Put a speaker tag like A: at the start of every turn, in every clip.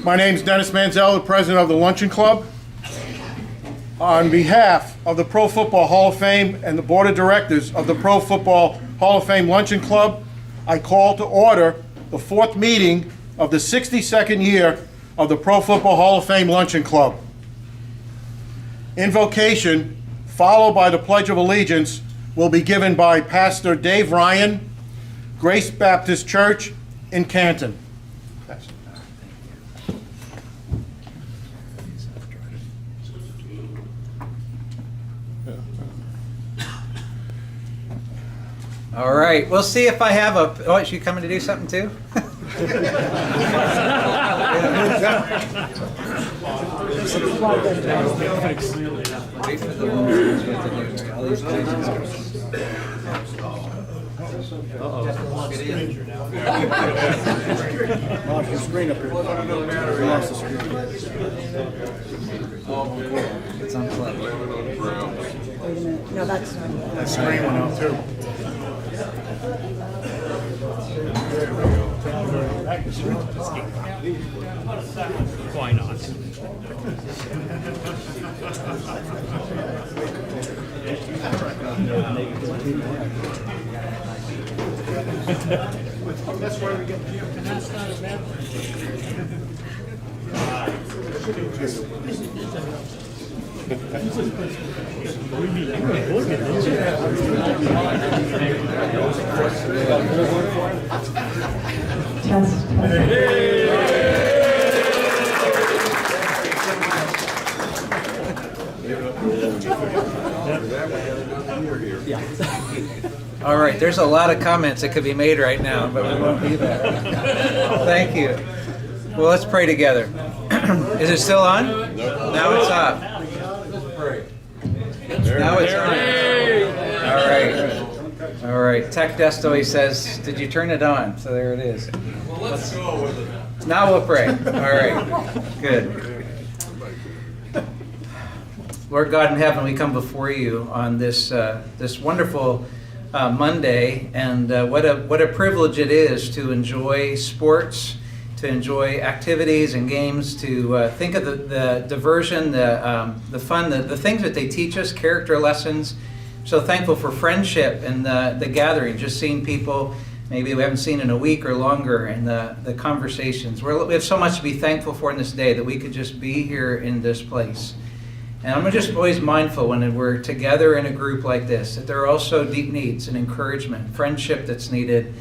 A: My name is Dennis Manziel, the president of the Luncheon Club. On behalf of the Pro Football Hall of Fame and the board of directors of the Pro Football Hall of Fame Luncheon Club, I call to order the fourth meeting of the 62nd year of the Pro Football Hall of Fame Luncheon Club. Invocation, followed by the Pledge of Allegiance, will be given by Pastor Dave Ryan, Grace Baptist Church in Canton.
B: All right, we'll see if I have a... Oh, is you coming to do something too? Wait for the all these It's unplugged.
C: Wait a minute. No, that's not.
A: That screen went out too.
D: Why not?
A: That's where we get.
B: All right, there's a lot of comments that could be made right now, but we won't do that. Thank you. Well, let's pray together. Is it still on? Now it's off. Now it's on. All right. All right. Tech Desk always says, did you turn it on? So there it is.
E: Well, let's go with it.
B: Now we'll pray. All right. Good. Lord God in heaven, we come before you on this this wonderful Monday, and what a privilege it is to enjoy sports, to enjoy activities and games, to think of the diversion, the fun, the things that they teach us, character lessons. So thankful for friendship and the gathering, just seeing people maybe we haven't seen in a week or longer, and the conversations. We have so much to be thankful for in this day that we could just be here in this place. And I'm just always mindful when we're together in a group like this, that there are also deep needs and encouragement, friendship that's needed,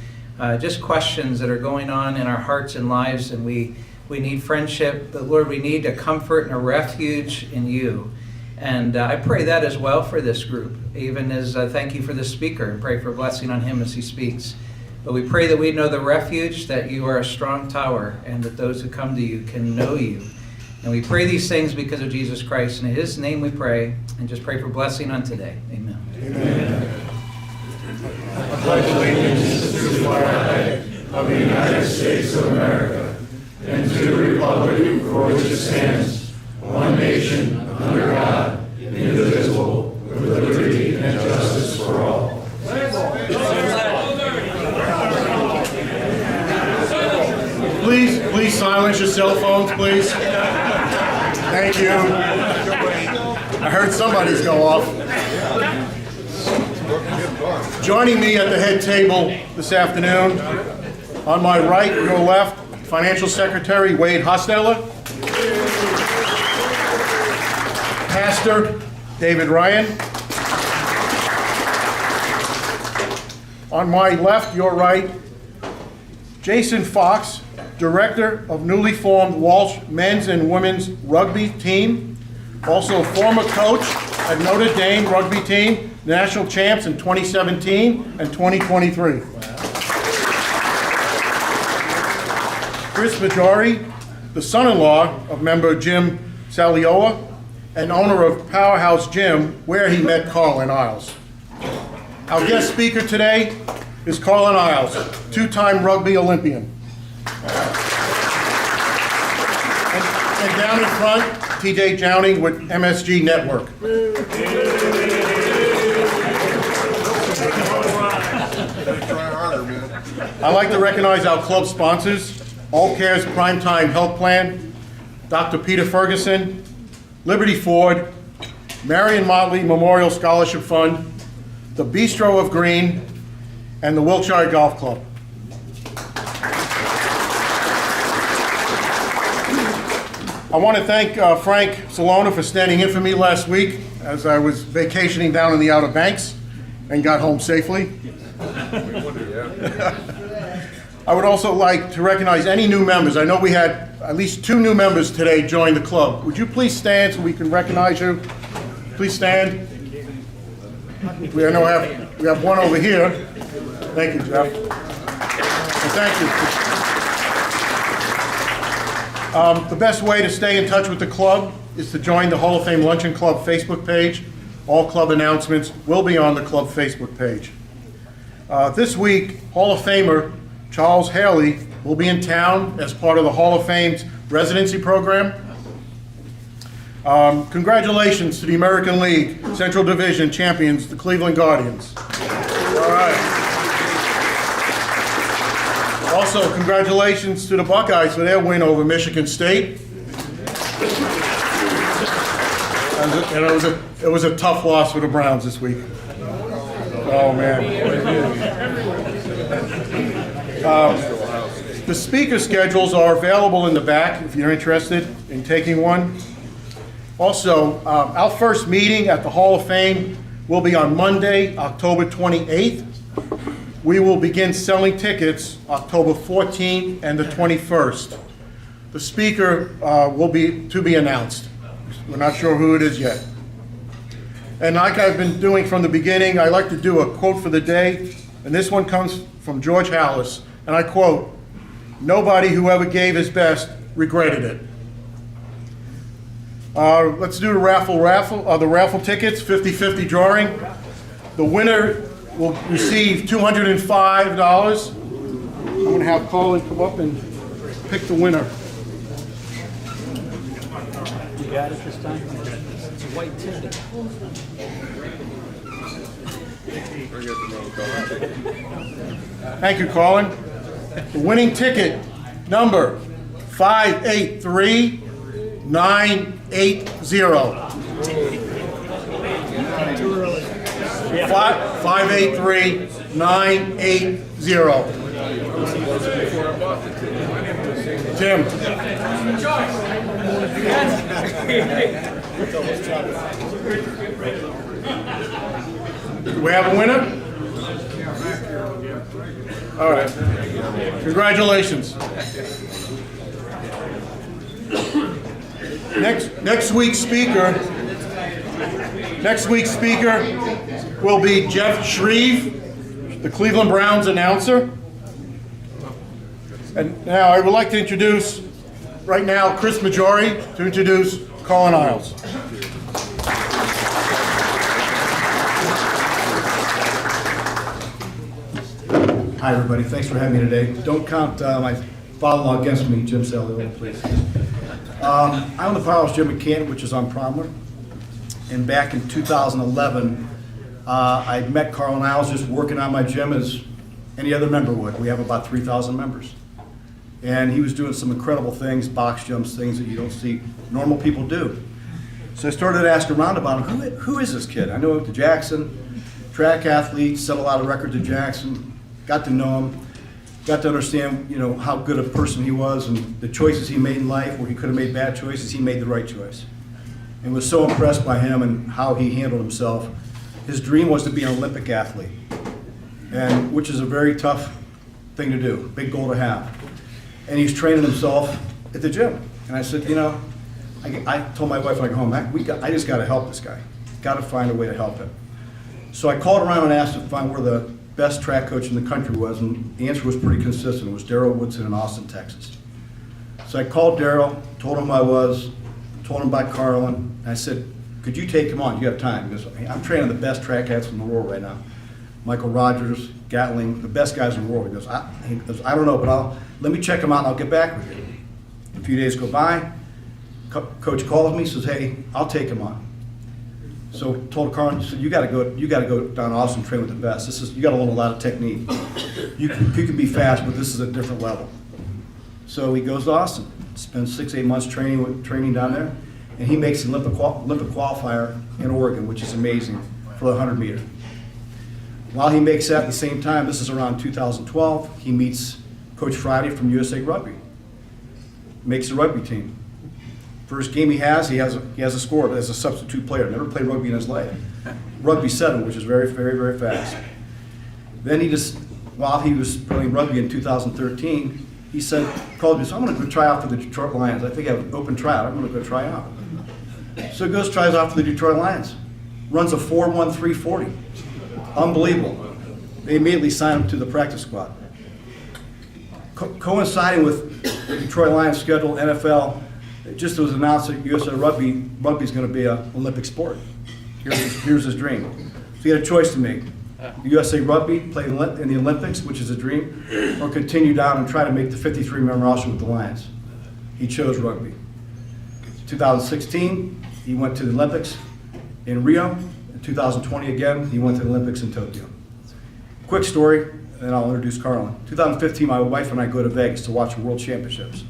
B: just questions that are going on in our hearts and lives, and we need friendship. But Lord, we need a comfort and a refuge in you. And I pray that as well for this group, even as thank you for the speaker, and pray for blessing on him as he speaks. But we pray that we know the refuge, that you are a strong tower, and that those who come to you can know you. And we pray these things because of Jesus Christ. In his name we pray, and just pray for blessing on today. Amen.
A: Amen. I pledge allegiance to the flag of the United States of America and to the republic for which it stands, one nation, under God, indivisible, with liberty and justice for all. Please silence your cell phones, please. Thank you. I heard somebody's go off. Joining me at the head table this afternoon, on my right, your left, Financial Secretary Wade Hosteller, Pastor David Ryan. On my left, your right, Jason Fox, Director of newly formed Walsh men's and women's rugby team, also former coach at Notre Dame rugby team, national champs in 2017 and 2023. Chris Majori, the son-in-law of member Jim Saliola and owner of Powerhouse Gym, where he met Carlin Isles. Our guest speaker today is Carlin Isles, two-time rugby Olympian. And down in front, TJ Downing with MSG Network. I'd like to recognize our club sponsors, Aultcare's Primetime Health Plan, Dr. Peter Ferguson, Liberty Ford, Marion Motley Memorial Scholarship Fund, the Bistro of Green, and the Wilkshire Golf Club. I want to thank Frank Salona for standing in for me last week as I was vacationing down in the Outer Banks and got home safely. I would also like to recognize any new members. I know we had at least 2 new members today join the club. Would you please stand so we can recognize you? Please stand. We have one over here. Thank you, Jeff. And thank you. The best way to stay in touch with the club is to join the Hall of Fame Luncheon Club Facebook page. All club announcements will be on the club Facebook page. This week, Hall of Famer Charles Haley will be in town as part of the Hall of Fame's residency program. Congratulations to the American League Central Division champions, the Cleveland Guardians. All right. Also, congratulations to the Buckeyes for their win over Michigan State. And it was a tough loss for the Browns this week. Oh, man. The speaker schedules are available in the back if you're interested in taking one. Also, our first meeting at the Hall of Fame will be on Monday, October 28th. We will begin selling tickets October 14th and the 21st. The speaker will be to be announced. We're not sure who it is yet. And like I've been doing from the beginning, I like to do a quote for the day, and this one comes from George Hallis, and I quote, "Nobody who ever gave his best regretted it." Let's do the raffle tickets, 50-50 drawing. The winner will receive $205. I'm going to have Carlin come up and pick the winner.
D: You got it this time? It's a white ticket.
A: Thank you, Carlin. The winning ticket, number 583980. 583980. Jim. Do we have a winner? All right. Congratulations. Next week's speaker will be Jeff Shreve, the Cleveland Browns announcer. And now I would like to introduce right now Chris Majori to introduce Colin Isles.
E: Hi, everybody. Thanks for having me today. Don't count my father-in-law against me, Jim Salio, please. I own the Powerhouse Gym in Canton, which is on Promler. And back in 2011, I met Carlin Isles just working on my gym as any other member would. We have about 3,000 members. And he was doing some incredible things, box jumps, things that you don't see normal people do. So I started to ask around about him, who is this kid? I know him to Jackson, track athlete, set a lot of records at Jackson. Got to know him, got to understand, how good a person he was and the choices he made in life, where he could have made bad choices, he made the right choice. And was so impressed by him and how he handled himself. His dream was to be an Olympic athlete, and which is a very tough thing to do, big goal to have. And he's training himself at the gym. And I said, I told my wife when I go home, I just got to help this guy. Got to find a way to help him. So I called around and asked to find where the best track coach in the country was, and the answer was pretty consistent. It was Darryl Woodson in Austin, Texas. So I called Darryl, told him who I was, told him about Carlin, and I said, could you take him on? You have time? He goes, I'm training the best track athletes in the world right now. Michael Rogers, Gatling, the best guys in the world. He goes, I don't know, but let me check him out and I'll get back with you. A few days go by, coach calls me, says, hey, I'll take him on. So told Carlin, said, you got to go down to Austin and train with the best. You got to learn a lot of technique. You can be fast, but this is a different level. So he goes to Austin. spends 6-8 months training down there, and he makes the Olympic qualifier in Oregon, which is amazing for the 100 meter. While he makes that at the same time, this is around 2012, he meets Coach Friday from USA Rugby. Makes the rugby team. First game he has a score as a substitute player. Never played rugby in his life. Rugby 7, which is very, very, very fast. Then while he was playing rugby in 2013, he called me, so I'm going to go try out for the Detroit Lions. I think I have an open tryout. I'm going to go try out. So he goes, tries out for the Detroit Lions. Runs a 4.1340. Unbelievable. They immediately signed him to the practice squad. Coinciding with the Detroit Lions schedule, NFL, it just was announced that USA Rugby is going to be an Olympic sport. Here's his dream. So he had a choice to make. USA Rugby, play in the Olympics, which is a dream, or continue down and try to make the 53-man roster with the Lions. He chose rugby. 2016, he went to the Olympics in Rio. In 2020 again, he went to the Olympics in Tokyo. Quick story, and I'll introduce Carlin. 2015, my wife and I go to Vegas to watch the World Championships.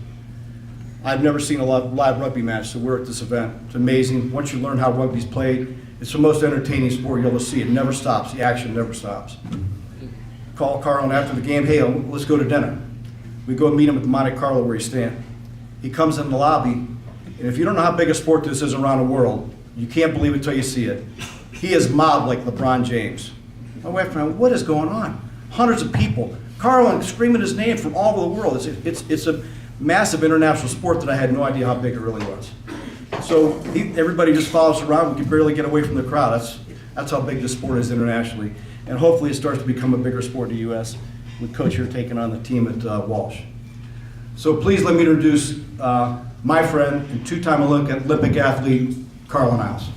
E: I've never seen a live rugby match, so we're at this event. It's amazing. Once you learn how rugby's played, it's the most entertaining sport you'll ever see. It never stops. The action never stops. Call Carlin after the game, hey, let's go to dinner. We go meet him at the Monte Carlo where he's staying. He comes in the lobby, and if you don't know how big a sport this is around the world, you can't believe it until you see it. He is mobbed like LeBron James. My wife and I, what is going on? Hundreds of people. Carlin screaming his name from all over the world. It's a massive international sport that I had no idea how big it really was. So everybody just follows around. We can barely get away from the crowd. That's how big this sport is internationally. And hopefully it starts to become a bigger sport in the U.S. with Coach here taking on the team at Walsh. So please let me introduce my friend and two-time Olympic athlete, Carlin Iles.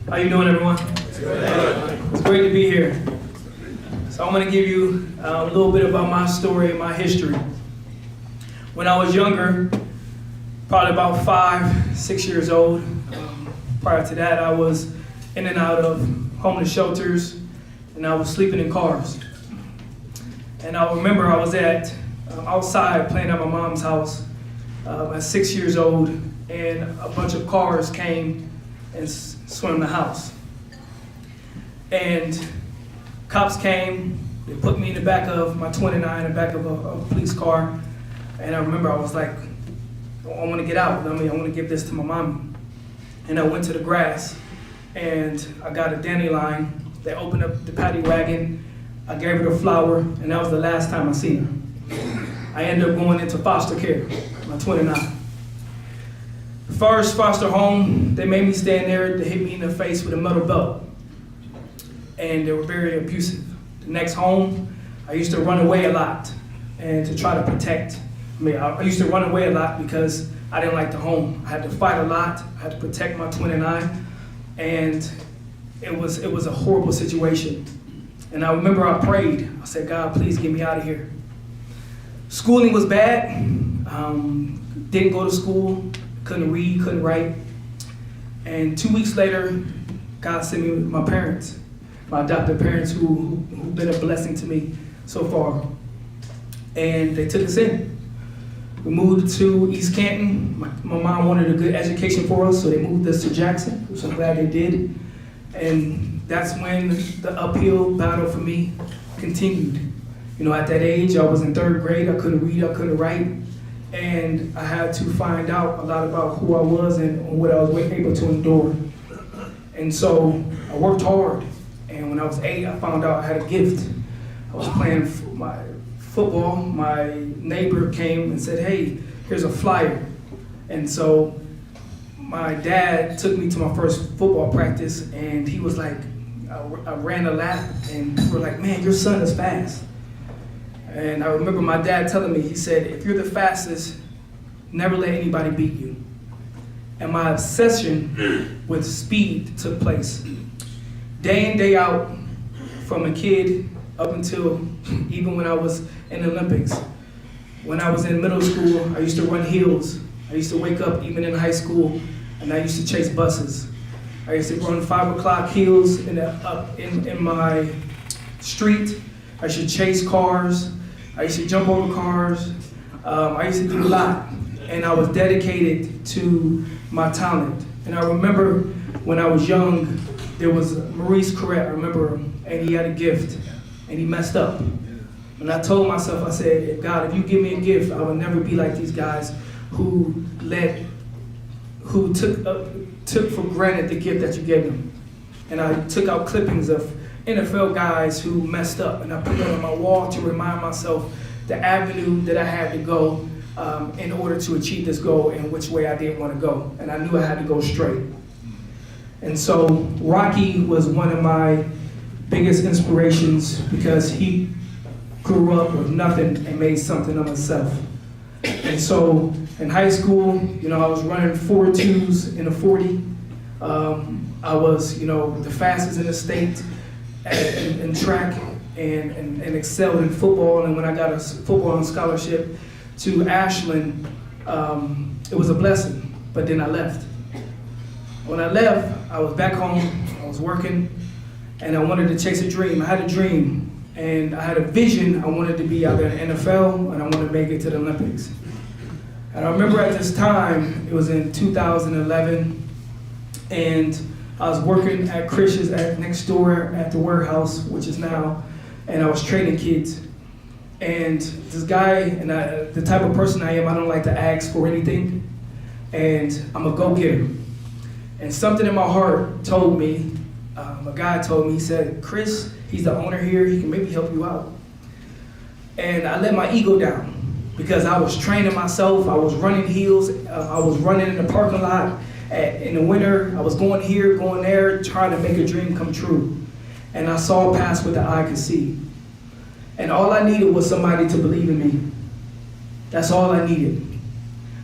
F: How you doing, everyone? It's great to be here. So I'm going to give you a little bit about my story and my history. When I was younger, probably about 5, 6 years old, prior to that I was in and out of homeless shelters, and I was sleeping in cars. And I remember I was outside playing at my mom's house at 6 years old, and a bunch of cars came and swam the house. And cops came, they put me in the back of my 29, in the back of a police car. And I remember I was like, I want to get out. I want to give this to my mom. And I went to the grass and I got a dandelion. They opened up the paddy wagon. I gave her the flower, and that was the last time I seen her. I ended up going into foster care, my 29. The first foster home, they made me stand there. They hit me in the face with a metal belt. And they were very abusive. The next home, I used to run away a lot and to try to protect me. I used to run away a lot because I didn't like the home. I had to fight a lot. I had to protect my 29. And it was a horrible situation. And I remember I prayed. I said, God, please get me out of here. Schooling was bad. Didn't go to school. Couldn't read, couldn't write. And 2 weeks later, God sent me with my parents, my adopted parents who've been a blessing to me so far. And they took us in. We moved to East Canton. My mom wanted a good education for us, so they moved us to Jackson, which I'm glad they did. And that's when the uphill battle for me continued. You know, at that age, I was in 3rd grade. I couldn't read, I couldn't write. And I had to find out a lot about who I was and what I was able to endure. And so I worked hard. And when I was 8, I found out I had a gift. I was playing my football. My neighbor came and said, hey, here's a flyer. And so my dad took me to my first football practice, and he was like, I ran a lap, and we were like, man, your son is fast. And I remember my dad telling me, he said, if you're the fastest, never let anybody beat you. And my obsession with speed took place. Day in, day out, from a kid up until even when I was in the Olympics. When I was in middle school, I used to run hills. I used to wake up even in high school, and I used to chase buses. I used to run 5 o'clock heels in my street. I used to chase cars. I used to jump over cars. I used to do a lot. And I was dedicated to my talent. And I remember when I was young, there was Maurice Correct, I remember him, and he had a gift, and he messed up. And I told myself, I said, God, if you give me a gift, I will never be like these guys who took for granted the gift that you gave them. And I took out clippings of NFL guys who messed up, and I put them on my wall to remind myself the avenue that I had to go in order to achieve this goal and which way I didn't want to go. And I knew I had to go straight. And so Rocky was one of my biggest inspirations because he grew up with nothing and made something of himself. And so in high school, I was running 4.2s in a 40. I was, the fastest in the state in track and excelled in football. And when I got a football scholarship to Ashland, it was a blessing, but then I left. When I left, I was back home, I was working, and I wanted to chase a dream. I had a dream, and I had a vision. I wanted to be out there in the NFL, and I wanted to make it to the Olympics. And I remember at this time, it was in 2011, and I was working at Chris's next door at the warehouse, which is now, and I was training kids. And this guy, and the type of person I am, I don't like to ask for anything, and I'm a go-getter. And something in my heart told me, a guy told me, he said, Chris, he's the owner here, he can maybe help you out. And I let my ego down because I was training myself, I was running heels, I was running in the parking lot in the winter, I was going here, going there, trying to make a dream come true. And I saw past what the eye could see. And all I needed was somebody to believe in me. That's all I needed.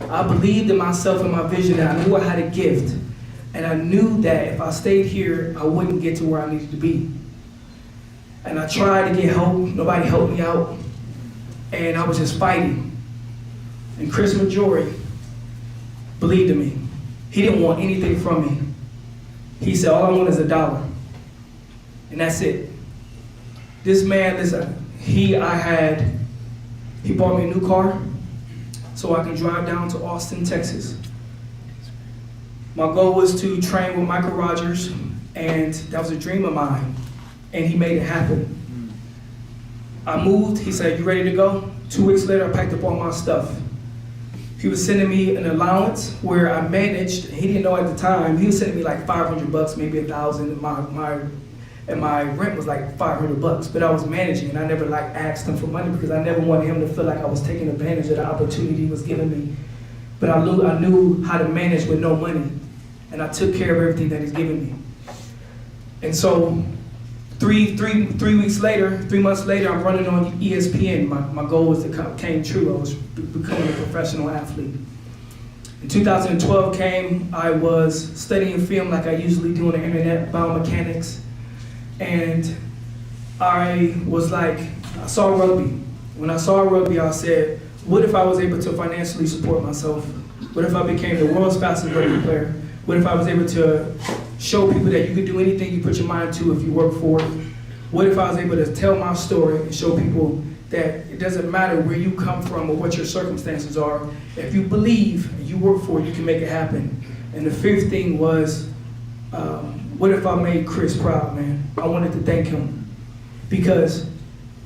F: I believed in myself and my vision, and I knew I had a gift. And I knew that if I stayed here, I wouldn't get to where I needed to be. And I tried to get help. Nobody helped me out. And I was just fighting. And Chris Majori believed in me. He didn't want anything from me. He said, all I want is $1. And that's it. This man, listen, he bought me a new car so I can drive down to Austin, Texas. My goal was to train with Michael Rogers, and that was a dream of mine, and he made it happen. I moved, he said, you ready to go? 2 weeks later, I packed up all my stuff. He was sending me an allowance where I managed, he didn't know at the time, he was sending me like $500, maybe $1,000, and my rent was like $500, but I was managing, and I never asked him for money because I never wanted him to feel like I was taking advantage of the opportunity he was giving me. But I knew how to manage with no money, and I took care of everything that he's given me. And so 3 months later, I'm running on ESPN. My goal was came true. I was becoming a professional athlete. In 2012 came, I was studying film like I usually do on the internet, biomechanics. And I saw rugby. When I saw rugby, I said, what if I was able to financially support myself? What if I became the world's fastest rugby player? What if I was able to show people that you could do anything you put your mind to if you work for it? What if I was able to tell my story and show people that it doesn't matter where you come from or what your circumstances are. If you believe and you work for it, you can make it happen. And the fifth thing was, what if I made Chris proud, man? I wanted to thank him because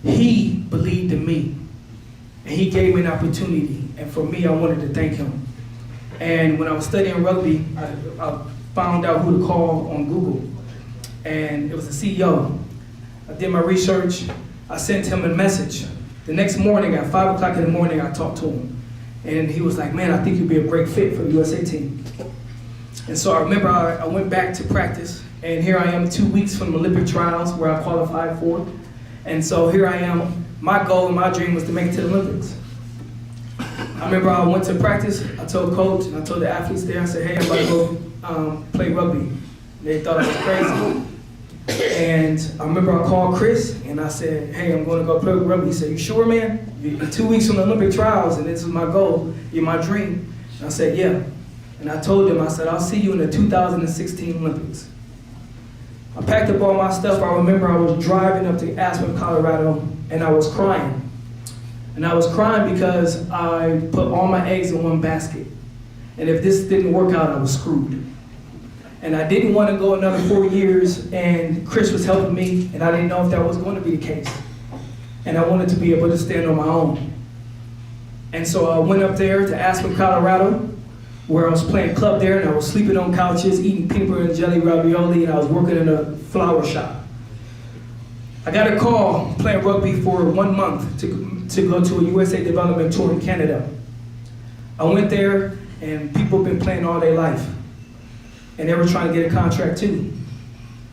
F: he believed in me and he gave me an opportunity. And for me, I wanted to thank him. And when I was studying rugby, I found out who to call on Google. And it was the CEO. I did my research. I sent him a message. The next morning, at 5 o'clock in the morning, I talked to him. And he was like, man, I think you'd be a great fit for the USA team. And so I remember I went back to practice. And here I am 2 weeks from the Olympic trials where I qualified for. And so here I am. My goal and my dream was to make it to the Olympics. I remember I went to practice, I told coach, and I told the athletes there, I said, hey, I'm about to go play rugby. They thought I was crazy. And I remember I called Chris, and I said, hey, I'm going to go play rugby. He said, you sure, man? You're 2 weeks from the Olympic trials, and this is my goal, you're my dream. And I said, yeah. And I told him, I said, I'll see you in the 2016 Olympics. I packed up all my stuff. I remember I was driving up to Aspen, Colorado, and I was crying. And I was crying because I put all my eggs in one basket. And if this didn't work out, I was screwed. And I didn't want to go another 4 years, and Chris was helping me, and I didn't know if that was going to be the case. And I wanted to be able to stand on my own. And so I went up there to Aspen, Colorado, where I was playing club there, and I was sleeping on couches, eating peanut butter and jelly ravioli, and I was working in a flower shop. I got a call playing rugby for 1 month to go to a USA development tour in Canada. I went there, and people have been playing all their life, and they were trying to get a contract too.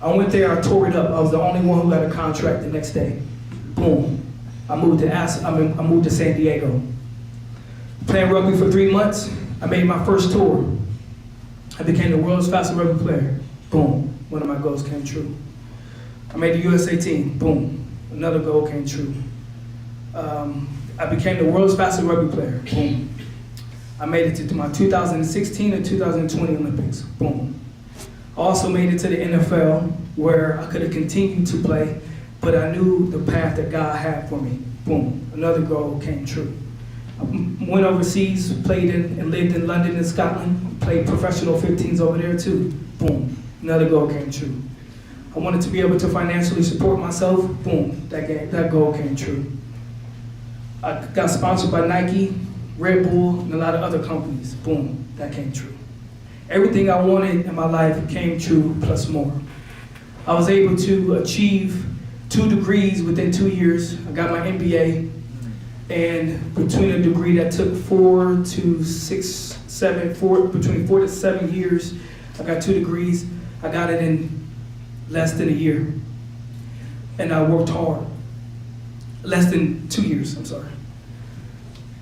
F: I went there, I tore it up. I was the only one who got a contract the next day. Boom. I moved to San Diego. Playing rugby for 3 months, I made my first tour. I became the world's fastest rugby player. Boom. One of my goals came true. I made the USA team. Boom. Another goal came true. I became the world's fastest rugby player. Boom. I made it to my 2016 and 2020 Olympics. Boom. I also made it to the NFL, where I could have continued to play, but I knew the path that God had for me. Boom. Another goal came true. I went overseas, played in and lived in London and Scotland, played professional 15s over there too. Boom. Another goal came true. I wanted to be able to financially support myself. Boom. That goal came true. I got sponsored by Nike, Red Bull, and a lot of other companies. Boom. That came true. Everything I wanted in my life came true, plus more. I was able to achieve 2 degrees within 2 years. I got my MBA, and between a degree that took between 4 to 7 years, I got 2 degrees. I got it in less than a year, and I worked hard. Less than 2 years, I'm sorry.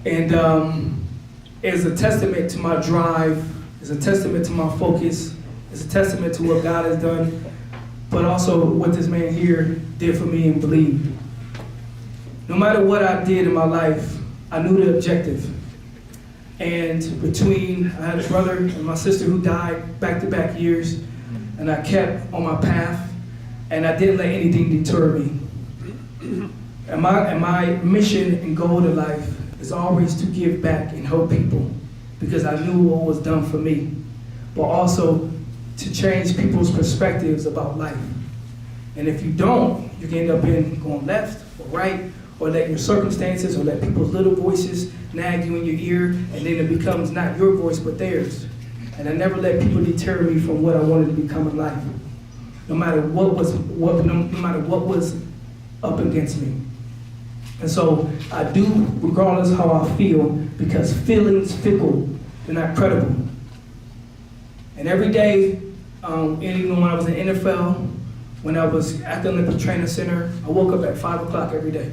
F: And it's a testament to my drive, it's a testament to my focus, it's a testament to what God has done, but also what this man here did for me and believed. No matter what I did in my life, I knew the objective. And I had a brother and my sister who died back-to-back years, and I kept on my path, and I didn't let anything deter me. And my mission and goal in life is always to give back and help people, because I knew what was done for me, but also to change people's perspectives about life. And if you don't, you can end up going left or right, or let your circumstances or let people's little voices nag you in your ear, and then it becomes not your voice but theirs. And I never let people deter me from what I wanted to become in life, no matter what was up against me. And so I do, regardless how I feel, because feelings fickle, they're not credible. And every day, even when I was in NFL, when I was at the Olympian Training Center, I woke up at 5 o'clock every day,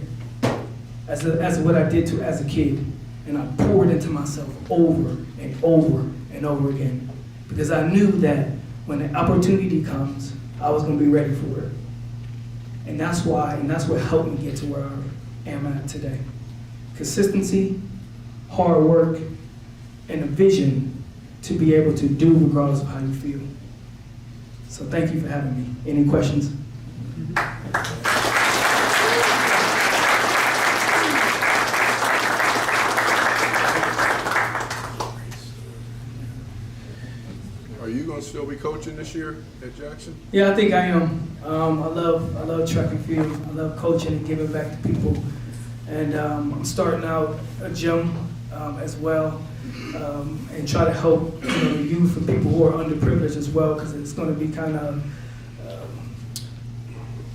F: as what I did as a kid. And I poured into myself over and over and over again, because I knew that when the opportunity comes, I was going to be ready for it. And that's what helped me get to where I am at today. Consistency, hard work, and a vision to be able to do regardless of how you feel. So thank you for having me. Any questions?
G: Are you going to still be coaching this year at Jackson?
F: Yeah, I think I am. I love track and field. I love coaching and giving back to people. And I'm starting out a gym as well, and try to help youth and people who are underprivileged as well, because it's going to be kind of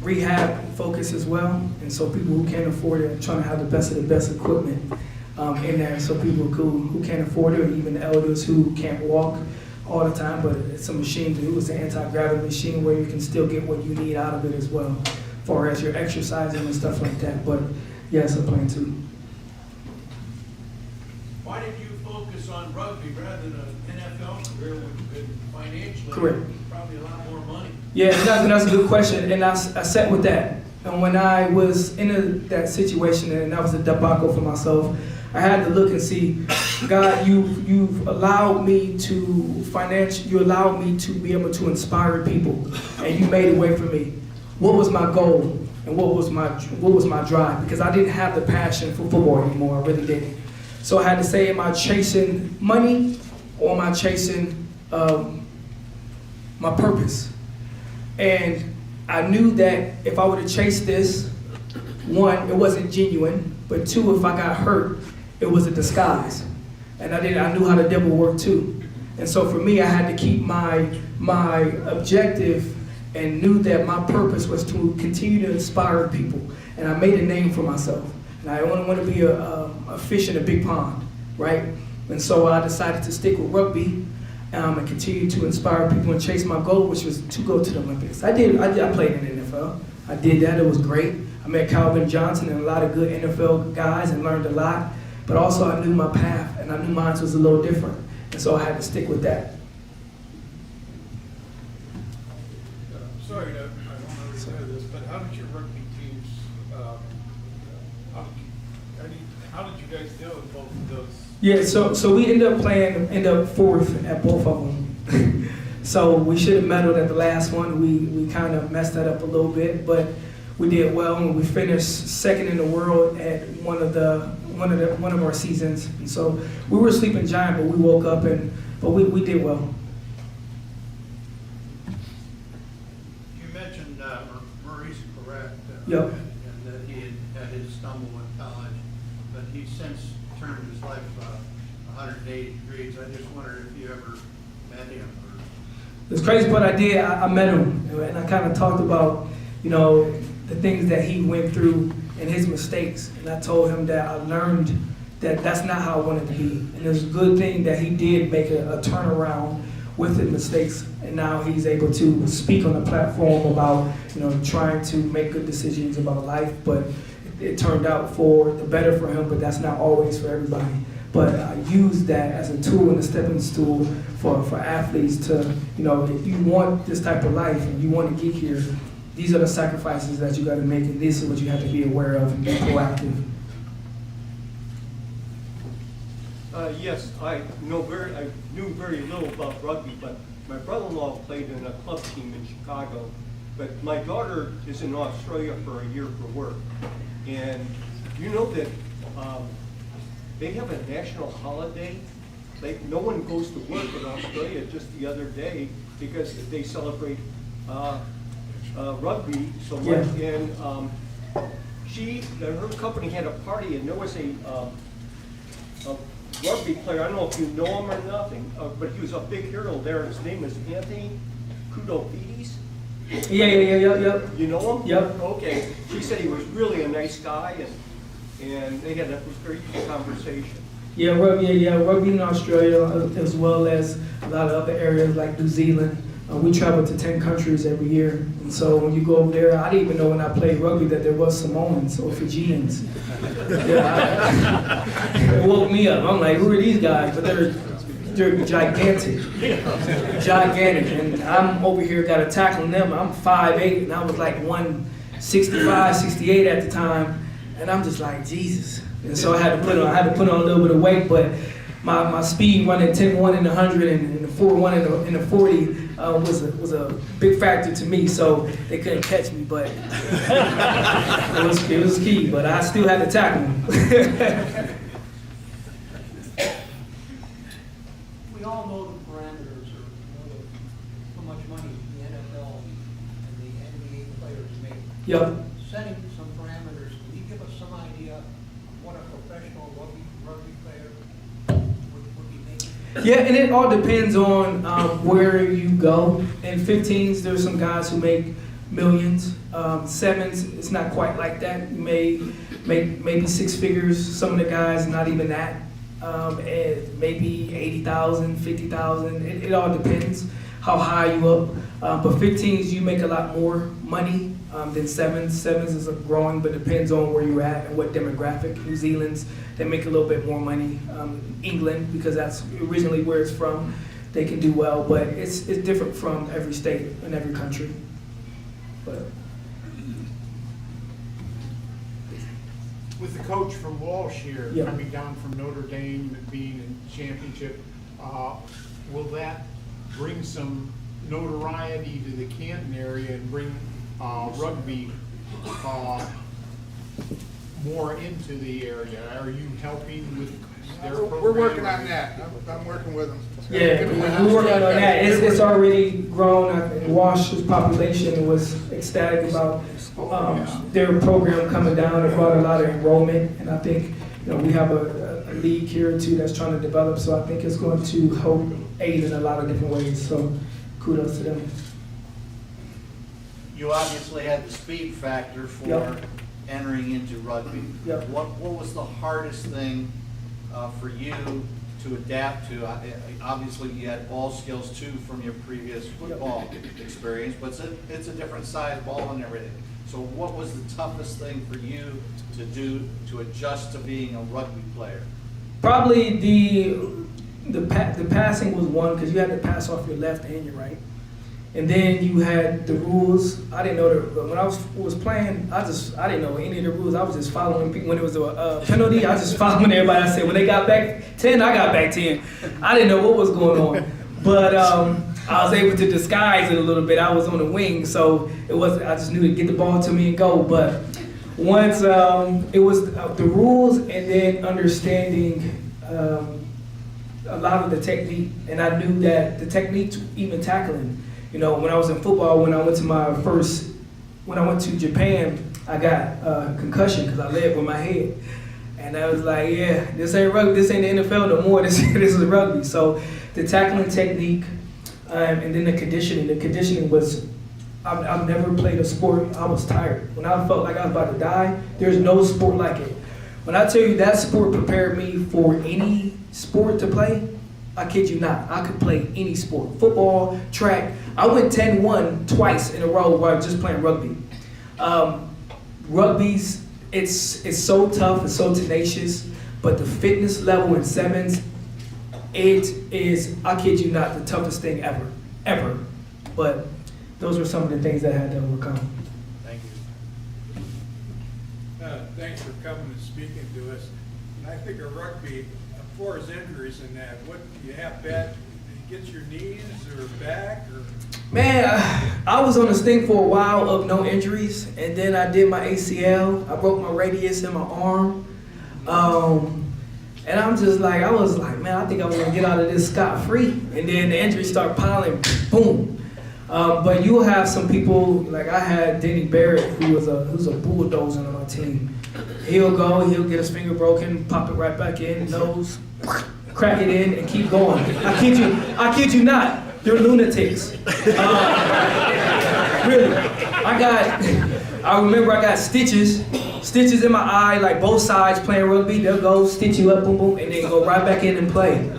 F: rehab focus as well. And so people who can't afford it, trying to have the best of the best equipment in there, so people who can't afford it, or even elders who can't walk all the time, but it's a machine. It's an anti-gravity machine where you can still get what you need out of it as well, as far as your exercising and stuff like that. But yes, I plan to.
H: Why did you focus on rugby rather than an NFL career, which would have been financially
F: Correct.
H: probably a lot more money?
F: Yeah, that's a good question, and I sat with that. And when I was in that situation, and that was a debacle for myself, I had to look and see, God, you've allowed me to you allowed me to be able to inspire people, and you made a way for me. What was my goal, and what was my drive? Because I didn't have the passion for football anymore. I really didn't. So I had to say, am I chasing money, or am I chasing my purpose? And I knew that if I were to chase this, one, it wasn't genuine, but two, if I got hurt, it was a disguise. And I knew how the devil worked too. And so for me, I had to keep my objective, and knew that my purpose was to continue to inspire people. And I made a name for myself. And I don't want to be a fish in a big pond, right? And so I decided to stick with rugby and continue to inspire people and chase my goal, which was to go to the Olympics. I played in the NFL. I did that, it was great. I met Calvin Johnson and a lot of good NFL guys and learned a lot. But also I knew my path, and I knew mine was a little different. And so I had to stick with that.
H: Sorry, I don't understand this, but how did your rugby teams, how did you guys do in both of those?
F: Yeah, so we ended up fourth at both of them. So we should have medaled at the last one. We kind of messed that up a little bit, but we did well, and we finished second in the world at one of our seasons. And so we were a sleeping giant, but we woke up but we did well.
H: You mentioned Murray's correct.
F: Yep.
H: And that he had his stumble in college, but he's since turned his life 180 degrees. I just wondered if you ever met him.
F: It's crazy, but I did. I met him, and I kind of talked about, the things that he went through and his mistakes. And I told him that I learned that that's not how I wanted to be. And it's a good thing that he did make a turnaround with his mistakes, and now he's able to speak on the platform about, trying to make good decisions about life. But it turned out for the better for him, but that's not always for everybody. But I use that as a tool and a stepping stool for athletes to, if you want this type of life and you want to get here, these are the sacrifices that you got to make, and this is what you have to be aware of and be proactive.
I: Yes, I knew very little about rugby, but my brother-in-law played in a club team in Chicago. But my daughter is in Australia for a year for work, and you know that they have a national holiday. No one goes to work in Australia just the other day because they celebrate rugby so much.
F: Yeah.
I: And her company had a party, and there was a rugby player. I don't know if you know him or nothing, but he was a big hero there. His name is Anthony Kudovides.
F: Yeah.
I: You know him?
F: Yep.
I: Okay. She said he was really a nice guy, and they had a very good conversation.
F: Yeah, rugby in Australia, as well as a lot of other areas like New Zealand. We travel to 10 countries every year. And so when you go over there, I didn't even know when I played rugby that there was Samoans or Fijians. It woke me up. I'm like, who are these guys? But they're gigantic. Gigantic. And I'm over here, got to tackle them. I'm 5'8", and I was like 165, 68 at the time. And I'm just like, Jesus. And so I had to put on a little bit of weight, but my speed running 10-1 in the 100 and the 4-1 in the 40 was a big factor to me, so they couldn't catch me, but it was key, but I still had to tackle them.
J: We all know the parameters or how much money the NFL and the NBA players make.
F: Yep.
J: Setting some parameters, can you give us some idea of what a professional rugby player would be making?
F: Yeah, and it all depends on where you go. In 15s, there's some guys who make millions. 7s, it's not quite like that. You may make maybe 6 figures. Some of the guys, not even that. And maybe 80,000, 50,000. It all depends how high you up. But 15s, you make a lot more money than 7s. 7s is growing, but depends on where you're at and what demographic. New Zealand's, they make a little bit more money. England, because that's originally where it's from, they can do well, but it's different from every state and every country. But
J: with the coach from Wilkshire
F: Yeah.
J: coming down from Notre Dame and being in championship, will that bring some notoriety to the Canton area and bring rugby more into the area? Are you helping with their program?
G: We're working on that. I'm working with them.
F: Yeah, we're working on that. It's already grown. Wash's population was ecstatic about their program coming down. It brought a lot of enrollment, and I think we have a league here too that's trying to develop. So I think it's going to help aid in a lot of different ways. So kudos to them.
K: You obviously had the speed factor for
F: Yep.
K: entering into rugby.
F: Yep.
K: What was the hardest thing for you to adapt to? Obviously, you had ball skills too from your previous football experience, but it's a different size ball and everything. So what was the toughest thing for you to do to adjust to being a rugby player?
F: Probably the passing was one, because you had to pass off your left and your right. And then you had the rules. I didn't know but when I was playing, I didn't know any of the rules. I was just following people. When it was a penalty, I just following everybody. I said, when they got back 10, I got back 10. I didn't know what was going on. But I was able to disguise it a little bit. I was on the wing, so I just knew to get the ball to me and go. But once it was the rules, and then understanding a lot of the technique, and I knew that the technique, even tackling. When I was in football, when I went to Japan, I got concussion because I led with my head. And I was like, yeah, this ain't rugby, this ain't the NFL no more, this is rugby. So the tackling technique, and then the conditioning. The conditioning was, I've never played a sport, I was tired. When I felt like I was about to die, there's no sport like it. When I tell you that sport prepared me for any sport to play, I kid you not, I could play any sport. Football, track. I went 10-1 twice in a row while just playing rugby. Rugby's, it's so tough, it's so tenacious, but the fitness level in sevens, it is, I kid you not, the toughest thing ever. But those were some of the things that I had to overcome.
K: Thank you.
J: Thanks for coming and speaking to us. And I think of rugby, as far as injuries and that, what do you have bad? Did you get your knees or back or?
F: Man, I was on this thing for a while of no injuries, and then I did my ACL. I broke my radius in my arm. And I'm just like, I was like, man, I think I'm gonna get out of this scot-free. And then the injuries start piling, boom. But you'll have some people, like I had Denny Barrett, who's a bulldozer on my team. He'll get his finger broken, pop it right back in, nose, crack it in, and keep going. I kid you not. They're lunatics. Really. I remember I got stitches in my eye, like both sides playing rugby. They'll go stitch you up, boom, boom, and then go right back in and play.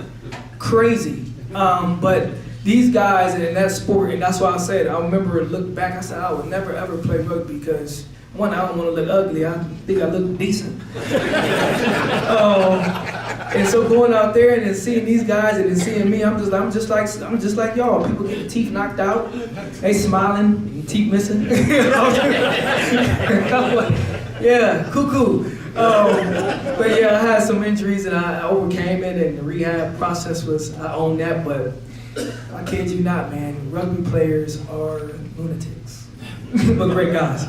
F: Crazy. But these guys in that sport, and that's why I said, I remember looking back, I said, I would never ever play rugby because, one, I don't want to look ugly. I think I look decent. And so going out there and then seeing these guys and then seeing me, I'm just like y'all. People get their teeth knocked out, they smiling, teeth missing. Yeah, cuckoo. But yeah, I had some injuries and I overcame it, and the rehab process I owned that. But I kid you not, man, rugby players are lunatics, but great guys.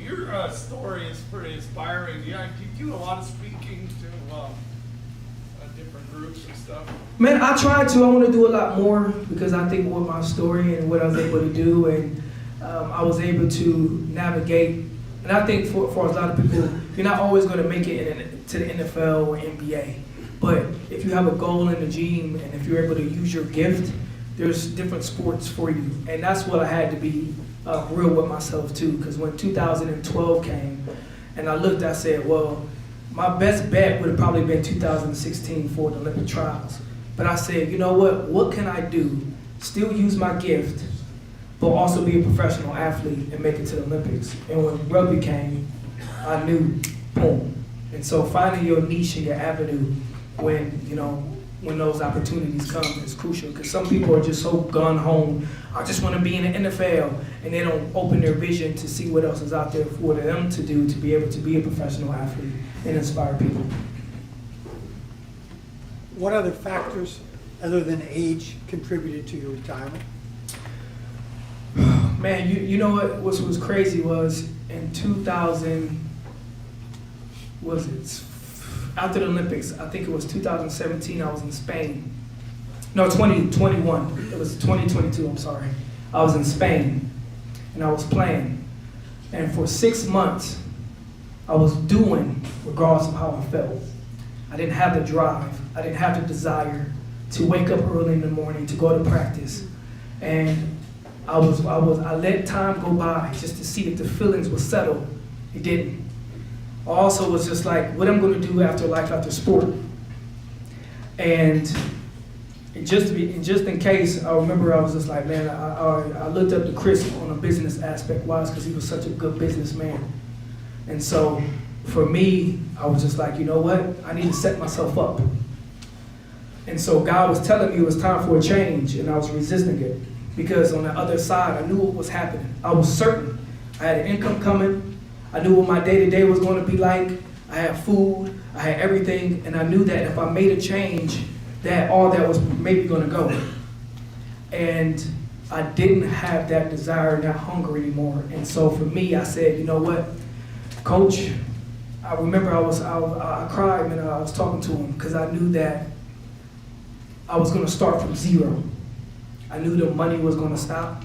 J: Your story is pretty inspiring. Yeah, you do a lot of speaking to different groups and stuff.
F: Man, I try to. I want to do a lot more because I think with my story and what I was able to do, and I was able to navigate. And I think for a lot of people, you're not always going to make it to the NFL or NBA. But if you have a goal in the gym and if you're able to use your gift, there's different sports for you. And that's what I had to be real with myself too, because when 2012 came and I looked, I said, well, my best bet would have probably been 2016 for the Olympic trials. But I said, you know what can I do? Still use my gift, but also be a professional athlete and make it to the Olympics. And when rugby came, I knew, boom. And so finding your niche and your avenue when, when those opportunities come is crucial, because some people are just so gun-ho, I just want to be in the NFL, and they don't open their vision to see what else is out there for them to do to be able to be a professional athlete and inspire people.
L: What other factors, other than age, contributed to your retirement?
F: Man, you know what was crazy was in 2000, was it after the Olympics? I think it was 2017. I was in Spain. No, 2021. It was 2022. I'm sorry. I was in Spain, and I was playing, and for 6 months, I was doing regardless of how I felt. I didn't have the drive. I didn't have the desire to wake up early in the morning to go to practice, and I let time go by just to see if the feelings would settle. It didn't. I also was just like, what I'm going to do after life after sport. And just in case, I remember I was just like, man, I looked up to Chris on a business aspect wise because he was such a good businessman. And so for me, I was just like, you know what? I need to set myself up. And so God was telling me it was time for a change, and I was resisting it. Because on the other side, I knew what was happening. I was certain. I had an income coming. I knew what my day-to-day was going to be like. I had food. I had everything. And I knew that if I made a change, that all that was maybe going to go. And I didn't have that desire and that hunger anymore. And so for me, I said, you know what, Coach, I remember I cried when I was talking to him because I knew that I was going to start from zero. I knew the money was going to stop.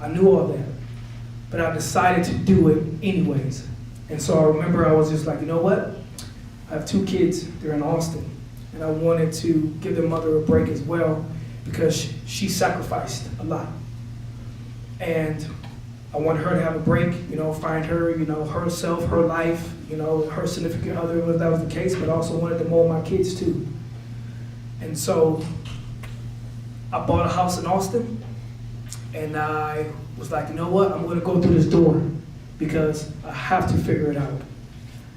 F: I knew all that. But I decided to do it anyways. And so I remember I was just like, you know what? I have 2 kids. They're in Austin. And I wanted to give their mother a break as well because she sacrificed a lot. And I wanted her to have a break, find her, herself, her life, her significant other, if that was the case, but I also wanted to mold my kids too. And so I bought a house in Austin, and I was like, you know what, I'm going to go through this door because I have to figure it out.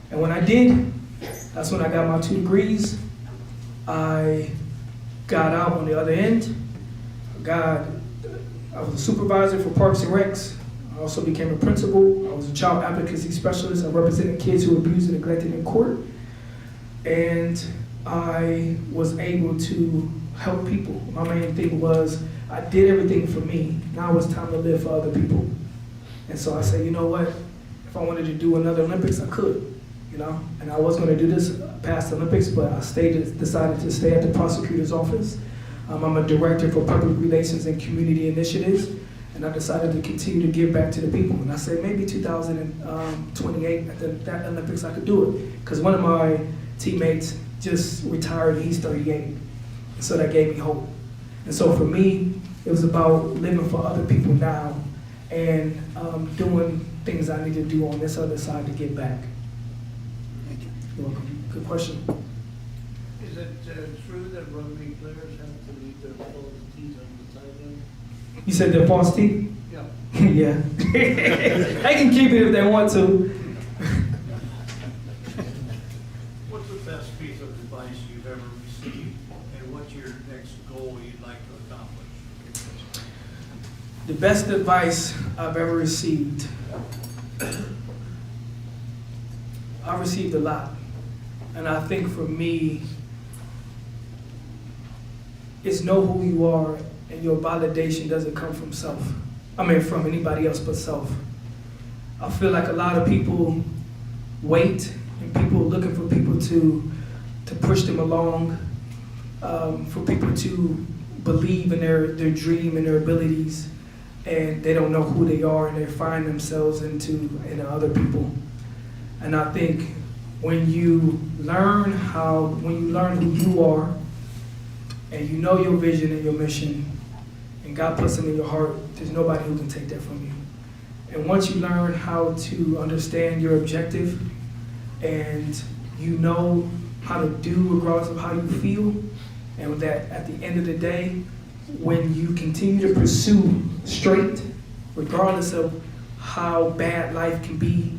F: And when I did, that's when I got my 2 degrees. I got out on the other end. I was a supervisor for Parks and Recs. I also became a principal. I was a child advocacy specialist. I represented kids who were abused and neglected in court. And I was able to help people. My main thing was I did everything for me. Now it's time to live for other people. And so I said, you know what? If I wanted to do another Olympics, I could, And I was going to do this past the Olympics, but I decided to stay at the prosecutor's office. I'm a director for public relations and community initiatives, and I decided to continue to give back to the people. And I said maybe 2028 at that Olympics I could do it, because one of my teammates just retired and he's 38. And so that gave me hope. And so for me, it was about living for other people now and doing things I need to do on this other side to give back.
L: Thank you.
F: You're welcome. Good question.
H: Is it true that rugby players have to leave their false teeth on the sideline?
F: You said they're false teeth?
H: Yeah.
F: Yeah. They can keep it if they want to.
H: What's the best piece of advice you've ever received, and what's your next goal you'd like to accomplish?
F: The best advice I've ever received. I've received a lot. And I think for me, it's know who you are, and your validation doesn't come from from anybody else but self. I feel like a lot of people wait, and people looking for people to push them along, for people to believe in their dream and their abilities, and they don't know who they are, and they find themselves in other people. And I think when you learn who you are, and you know your vision and your mission, and God puts them in your heart, there's nobody who can take that from you. And once you learn how to understand your objective, and you know how to do regardless of how you feel, and that at the end of the day, when you continue to pursue straight, regardless of how bad life can be,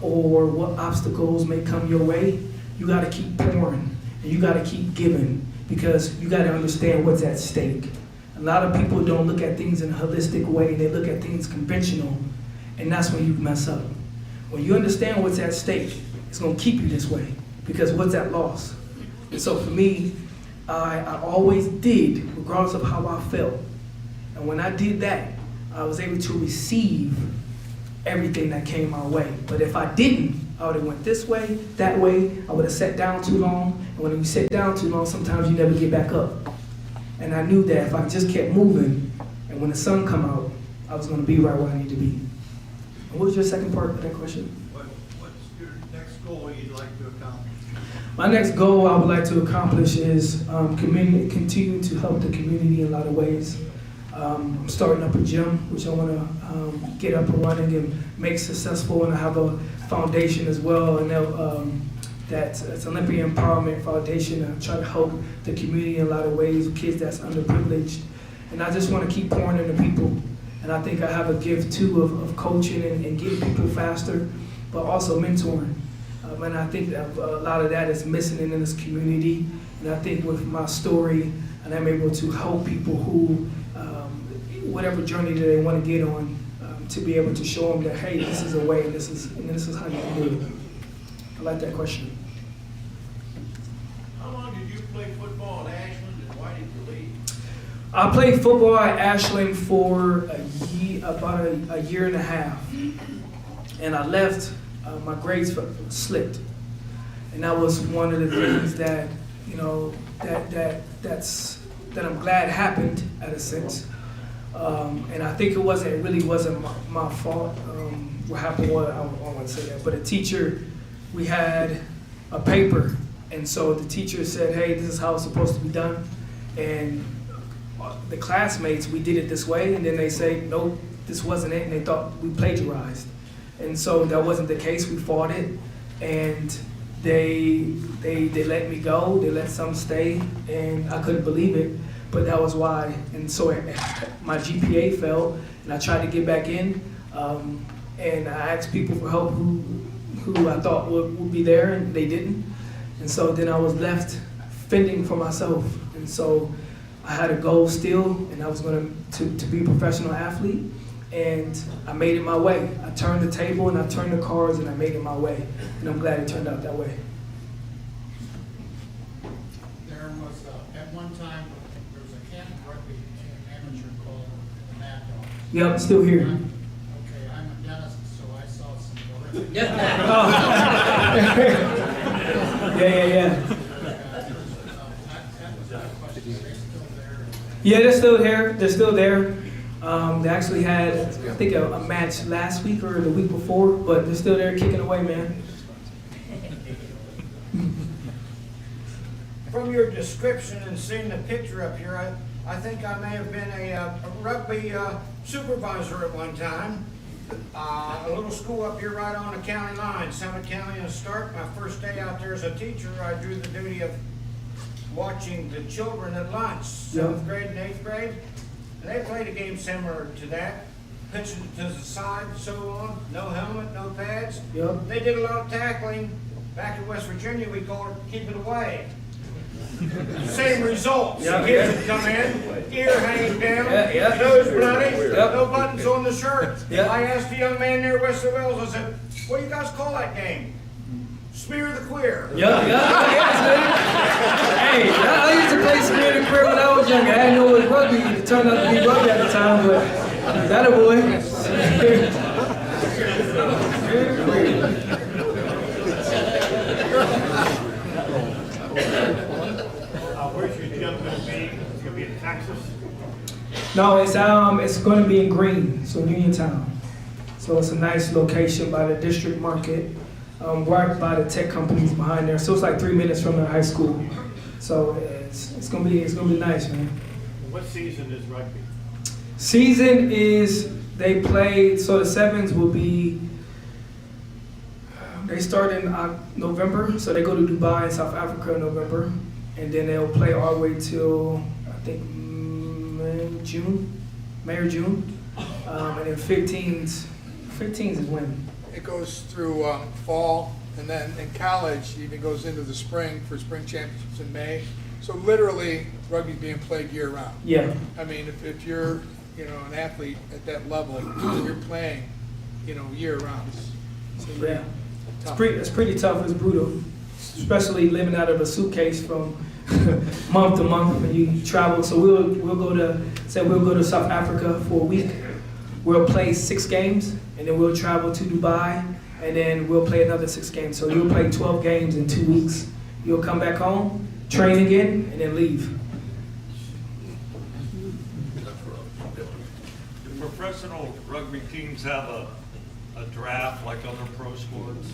F: or what obstacles may come your way, you gotta keep pouring, and you gotta keep giving, because you got to understand what's at stake. A lot of people don't look at things in a holistic way. They look at things conventional, and that's when you mess up. When you understand what's at stake, it's going to keep you this way, because what's at loss? And so for me, I always did, regardless of how I felt. And when I did that, I was able to receive everything that came my way. But if I didn't, I would have went this way, that way. I would have sat down too long. And when you sit down too long, sometimes you never get back up. And I knew that if I just kept moving, and when the sun come out, I was going to be right where I need to be. And what was your second part of that question?
H: What's your next goal you'd like to accomplish?
F: My next goal I would like to accomplish is continue to help the community in a lot of ways. I'm starting up a gym, which I want to get up and running and make successful, and I have a foundation as well, and it's Olympian Empowerment Foundation. I try to help the community in a lot of ways, kids that's underprivileged, and I just want to keep pouring into people. And I think I have a gift too of coaching and getting people faster, but also mentoring. And I think that a lot of that is missing in this community. And I think with my story, and I'm able to help people who, whatever journey that they want to get on, to be able to show them that, hey, this is a way, and this is how you can do it. I like that question.
M: How long did you play football at Ashland, and why did you leave?
F: I played football at Ashland for about a year and a half, and I left. My grades slipped, and that was one of the things that that I'm glad happened at a sense. And I think it really wasn't my fault. What happened was, I don't want to say that, but a teacher, we had a paper, and so the teacher said, hey, this is how it's supposed to be done, and the classmates, we did it this way, and then they say, nope, this wasn't it, and they thought we plagiarized. And so that wasn't the case. We fought it, and they let me go. They let some stay, and I couldn't believe it, but that was why. And so my GPA fell, and I tried to get back in, and I asked people for help who I thought would be there, and they didn't. And so then I was left fending for myself. And so I had a goal still, and I was going to be a professional athlete. And I made it my way. I turned the table and I turned the cards and I made it my way. And I'm glad it turned out that way.
J: There was, at one time, there was a Canton rugby amateur called the Mad Dogs.
F: Yep, still here.
J: Okay, I'm a dentist, so I saw some horrific.
F: Yeah. Yeah, they're still here. They're still there. They actually had, I think, a match last week or the week before, but they're still there kicking away, man.
M: From your description and seeing the picture up here, I think I may have been a rugby supervisor at one time. A little school up here right on the county line, Summit County and Stark. My first day out there as a teacher, I drew the duty of watching the children at lunch, 7th grade and 8th grade. And they played a game similar to that, pitching to the side and so on, no helmet, no pads.
F: Yep.
M: They did a lot of tackling. Back in West Virginia, we called it keep it away. Same results.
F: Yep.
M: Kids would come in, ear hanging down,
F: Yep.
M: nose bloody,
F: Yep.
M: no buttons on the shirt.
F: Yep.
M: I asked the young man there, West of Wells, I said, what do you guys call that game? Smear the queer.
F: Hey, I used to play Smear the Queer when I was younger. I didn't know it was rugby. It turned out to be rugby at the time, but that a boy.
M: Where's your gym going to be? It's going to be in Texas?
F: No, it's going to be in Green, so Uniontown. So it's a nice location by the district market, right by the tech companies behind there. So it's like 3 minutes from the high school. So it's gonna be nice, man.
M: What season is rugby?
F: Season is they play. So the sevens will be. They start in November, so they go to Dubai in South Africa in November, and then they'll play all the way till I think May or June, and then 15s is when.
N: It goes through fall, and then in college, it even goes into the spring for spring championships in May. So literally, rugby's being played year-round.
F: Yeah.
N: I mean, if you're, an athlete at that level, you're playing, year-round. So
F: Yeah. It's pretty tough. It's brutal, especially living out of a suitcase from month to month when you travel. So we'll go to South Africa for a week. We'll play 6 games, and then we'll travel to Dubai, and then we'll play another 6 games. So you'll play 12 games in 2 weeks. You'll come back home, train again, and then leave.
O: Do professional rugby teams have a draft like other pro sports?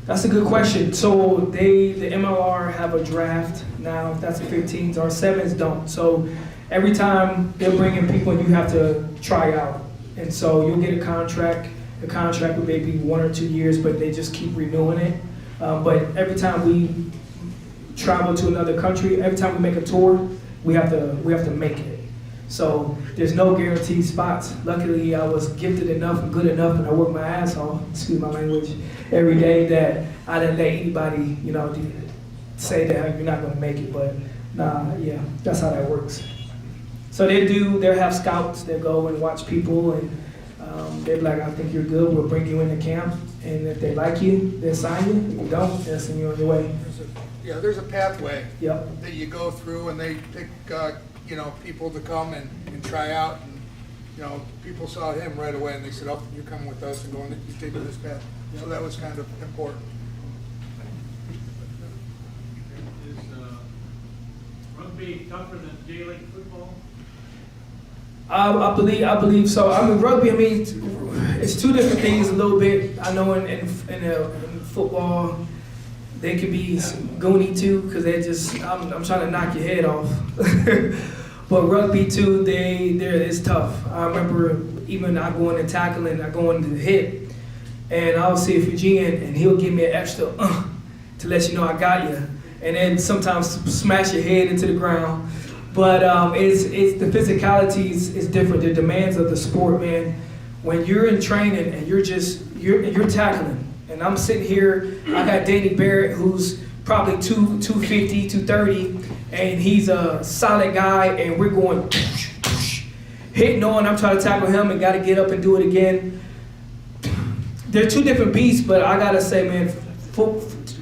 F: That's a good question. So the MLR have a draft now. That's the 15s. Our 7s don't. So every time they're bringing people, you have to try out. And so you'll get a contract. The contract will maybe 1 or 2 years, but they just keep renewing it. But every time we travel to another country, every time we make a tour, we have to make it. So there's no guaranteed spots. Luckily, I was gifted enough and good enough, and I worked my ass off, excuse my language, every day that I didn't let anybody, say that you're not going to make it. But nah, yeah, that's how that works. So they'll have scouts that go and watch people, and they're like, I think you're good, we'll bring you into camp. And if they like you, they'll sign you. If you don't, they'll send you on your way.
N: There's a pathway
F: Yep.
N: that you go through, and they pick, people to come and try out. And, people saw him right away, and they said, oh, you're coming with us and going, you're taking this path. So that was kind of important.
H: Is rugby tougher than J-League football?
F: I believe so. I mean, rugby, it's 2 different things a little bit. I know in football, they could be goony too, because I'm trying to knock your head off. But rugby too, it's tough. I remember even I go into tackling, I go into the hit, and I'll see a Fijian, and he'll give me an extra to let you know I got you. And then sometimes smash your head into the ground. But it's the physicality is different. The demands of the sport, man. When you're in training and you're tackling, and I'm sitting here, I got Danny Barrett, who's probably 250, 230, and he's a solid guy, and we're going hitting on. I'm trying to tackle him and got to get up and do it again. They're 2 different beasts, but I gotta say, man,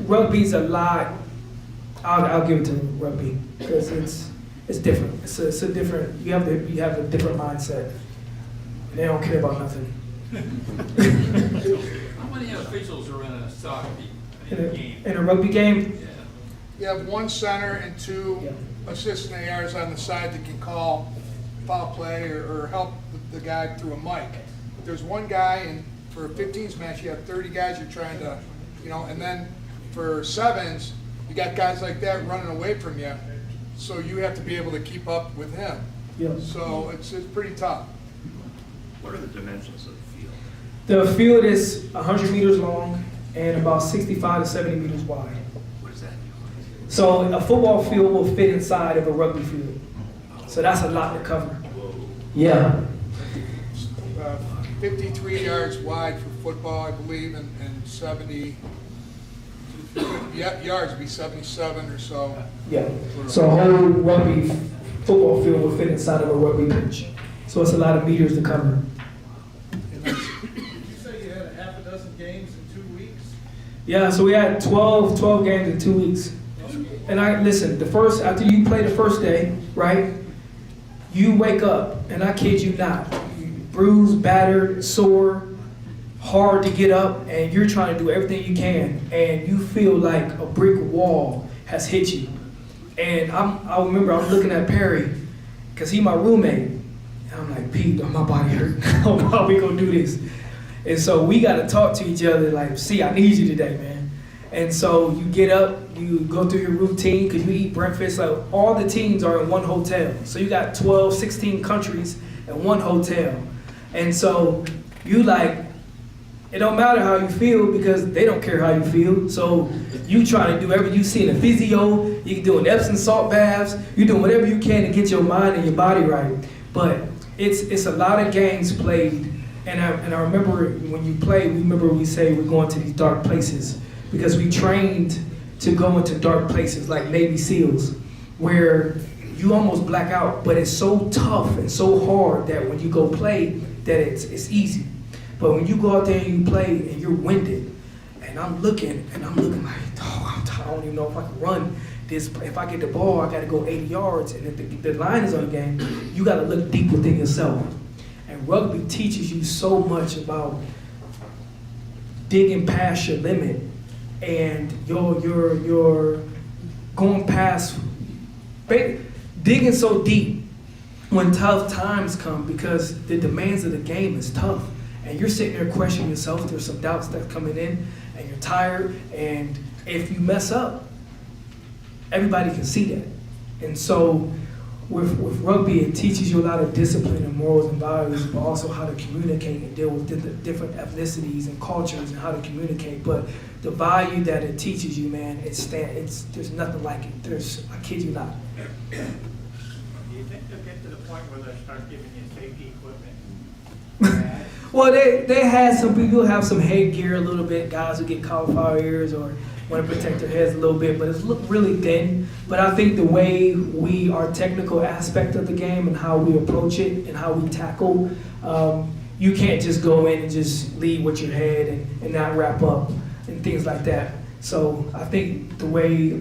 F: rugby's a lot. I'll give it to rugby because it's different. It's a different. You have a different mindset. They don't care about nothing.
P: How many officials are in a soccer game?
F: In a rugby game?
P: Yeah.
N: You have 1 center and 2 assistant ARs on the side that can call foul play or help the guy through a mic. But there's 1 guy, and for a 15s match, you have 30 guys you're trying to, and then for 7s, you got guys like that running away from you. So you have to be able to keep up with him.
F: Yep.
N: So it's pretty tough.
O: What are the dimensions of the field?
F: The field is 100 meters long and about 65 to 70 meters wide.
O: What does that mean?
F: So a football field will fit inside of a rugby field. So that's a lot to cover. Yeah.
N: 53 yards wide for football, I believe, and 70 yards would be 77 or so.
F: Yeah. So a whole rugby football field will fit inside of a rugby pitch. So it's a lot of meters to cover.
N: Did you say you had half a dozen games in 2 weeks?
F: Yeah, so we had 12 games in 2 weeks. And listen, after you play the first day, right, you wake up, and I kid you not, bruised, battered, sore, hard to get up, and you're trying to do everything you can, and you feel like a brick wall has hit you. And I remember I was looking at Perry, because he's my roommate. And I'm like, Pete, my body hurt. How we gonna do this? And so we gotta talk to each other like, see, I need you today, man. And so you get up, you go through your routine, because you eat breakfast. Like, all the teams are in one hotel. So you got 12, 16 countries in one hotel. And so you like, it don't matter how you feel because they don't care how you feel. So you try to do everything you see in a physio, you doing Epsom salt baths, you're doing whatever you can to get your mind and your body right. But it's a lot of games played. And I remember when you play, we say we're going to these dark places because we trained to go into dark places like Navy SEALs. where you almost black out, but it's so tough and so hard that when you go play, that it's easy. But when you go out there and you play and you're winded, and I'm looking like, oh, I don't even know if I can run this. If I get the ball, I got to go 80 yards, and if the line is on the game, you got to look deep within yourself. And rugby teaches you so much about digging past your limit, and you're going past, digging so deep when tough times come, because the demands of the game is tough. And you're sitting there questioning yourself. There's some doubts that's coming in, and you're tired. And if you mess up, everybody can see that. And so with rugby, it teaches you a lot of discipline and morals and values, but also how to communicate and deal with different ethnicities and cultures and how to communicate. But the value that it teaches you, man, there's nothing like it. I kid you not.
H: Do you think they'll get to the point where they start giving you safety equipment?
F: Well, they had some people have some headgear a little bit, guys who get cauliflower ears or want to protect their heads a little bit, but it's look really thin. But I think the way our technical aspect of the game and how we approach it and how we tackle, you can't just go in and just lead with your head and not wrap up and things like that. So I think the way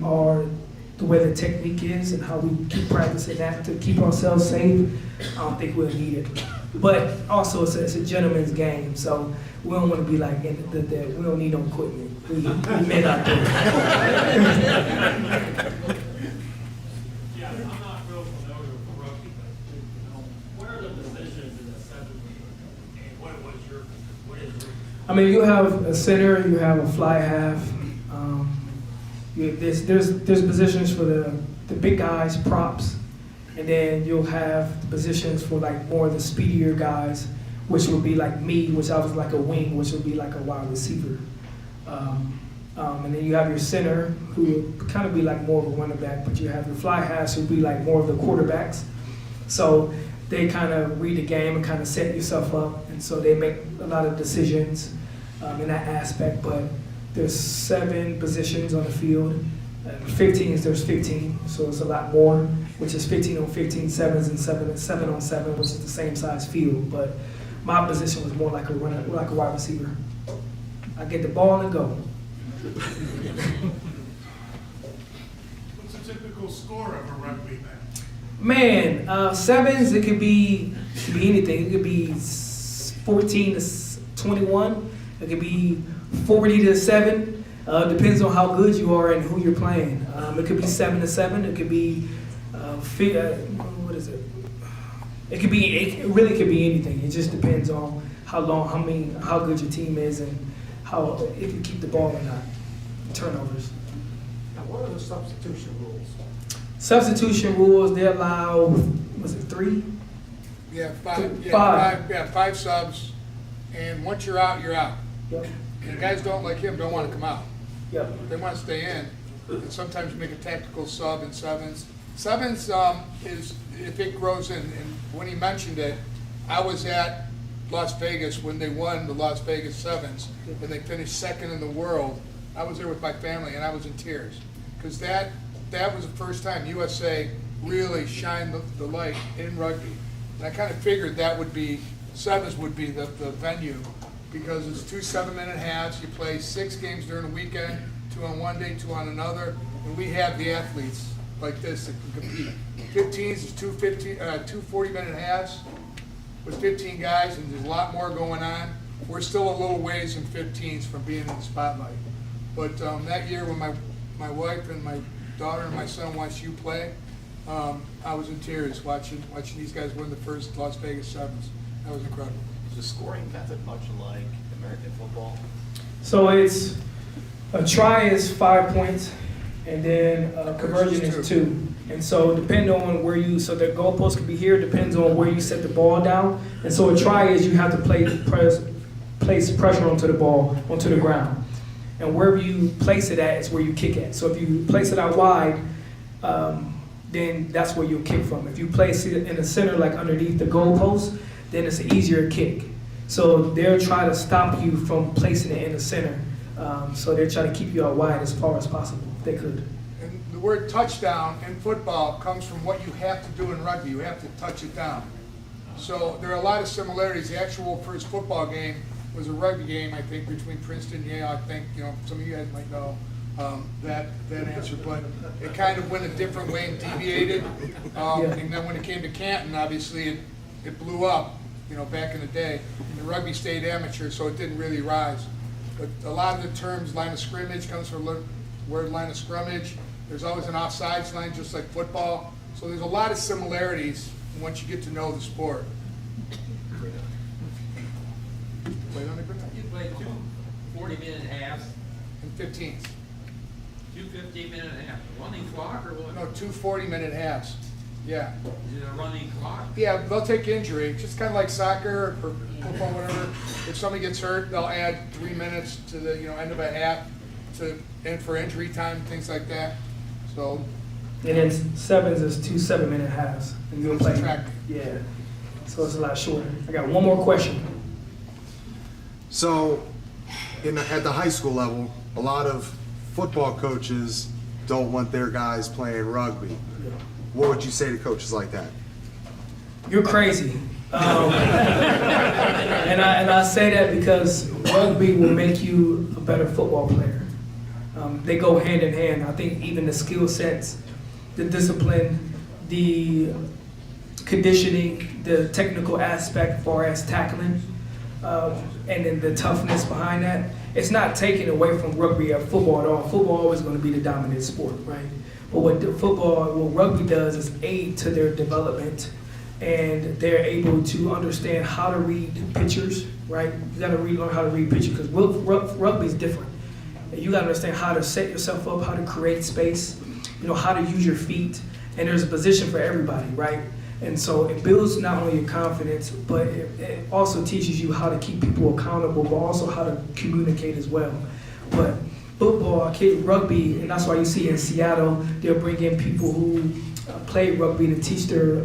F: the technique is and how we keep practicing that to keep ourselves safe, I don't think we'll need it. But also it's a gentleman's game, so we don't want to be like, we don't need no equipment. We men out there.
P: Yeah, I'm not real familiar with rugby, but what are the positions in the seven, and what is your?
F: I mean, you have a center, you have a fly half. There's positions for the big guys, props, and then you'll have the positions for like more of the speedier guys, which would be like me, which I was like a wing, which would be like a wide receiver. And then you have your center, who would kind of be like more of a running back, but you have your fly halves, who would be like more of the quarterbacks. So they kind of read the game and kind of set yourself up, and so they make a lot of decisions in that aspect. But there's 7 positions on the field. 15s, there's 15, so it's a lot more, which is 15 on 15, 7s and 7 on 7, which is the same size field. But my position was more like a wide receiver. I get the ball and go.
J: What's a typical score of a rugby match?
F: Man, 7s, it could be anything. It could be 14 to 21. It could be 40 to 7. Depends on how good you are and who you're playing. It could be 7 to 7. It could be what is it? It really could be anything. It just depends on how good your team is and if you keep the ball or not. Turnovers.
N: Now, what are the substitution rules?
F: Substitution rules, they allow, was it 3?
N: Yeah, 5.
F: Five.
N: Yeah, 5 subs, and once you're out, you're out.
F: Yep.
N: And guys don't like him don't want to come out.
F: Yep.
N: They want to stay in, and sometimes you make a tactical sub in 7s. 7s is, if it grows in, and when he mentioned it, I was at Las Vegas when they won the Las Vegas 7s, and they finished 2nd in the world. I was there with my family, and I was in tears, because that was the first time USA really shined the light in rugby. And I kind of figured that would be, 7s would be the venue, because it's 2 7-minute halves. You play 6 games during the weekend, 2 on one day, 2 on another, and we have the athletes like this that can compete. 15s is 2 40-minute halves with 15 guys, and there's a lot more going on. We're still a little ways in 15s from being in the spotlight. But that year when my wife and my daughter and my son watched you play, I was in tears watching these guys win the first Las Vegas 7s. That was incredible.
Q: Is the scoring method much like American football?
F: So it's a try is 5 points, and then a conversion is 2. And so depending on where so the goalpost could be here, depends on where you set the ball down. And so a try is you have to place pressure onto the ball, onto the ground. And wherever you place it at is where you kick at. So if you place it out wide, then that's where you'll kick from. If you place it in the center, like underneath the goalpost, then it's an easier kick. So they'll try to stop you from placing it in the center. So they're trying to keep you out wide as far as possible, if they could.
N: And the word touchdown in football comes from what you have to do in rugby. You have to touch it down. So there are a lot of similarities. The actual first football game was a rugby game, I think, between Princeton and Yale. I think, some of you guys might know that answer, but it kind of went a different way and deviated. And then when it came to Canton, obviously it blew up, back in the day. And the rugby stayed amateur, so it didn't really rise. But a lot of the terms, line of scrimmage comes from the word line of scrummage. There's always an offsides line, just like football. So there's a lot of similarities once you get to know the sport.
P: You played two 40-minute halves
N: And 15s.
P: two 15-minute halves. Running clock or what?
N: No, 2 40-minute halves. Yeah.
P: Is it a running clock?
N: Yeah, they'll take injury, just kind of like soccer or football, whatever. If somebody gets hurt, they'll add 3 minutes to the end of a half and for injury time, things like that. So.
F: And then sevens is 2 7-minute halves. And you'll play. Yeah. So it's a lot shorter. I got one more question.
R: So, at the high school level, a lot of football coaches don't want their guys playing rugby. What would you say to coaches like that?
F: You're crazy. And I say that because rugby will make you a better football player. They go hand in hand. I think even the skill sets, the discipline, the conditioning, the technical aspect as far as tackling, and then the toughness behind that, it's not taken away from rugby or football at all. Football is always going to be the dominant sport, right? But what rugby does is aid to their development, and they're able to understand how to read pictures, right? You got to learn how to read pictures because rugby is different. And you got to understand how to set yourself up, how to create space, how to use your feet, and there's a position for everybody, right? And so it builds not only your confidence, but it also teaches you how to keep people accountable, but also how to communicate as well. But football, rugby, and that's why you see in Seattle, they'll bring in people who play rugby to teach their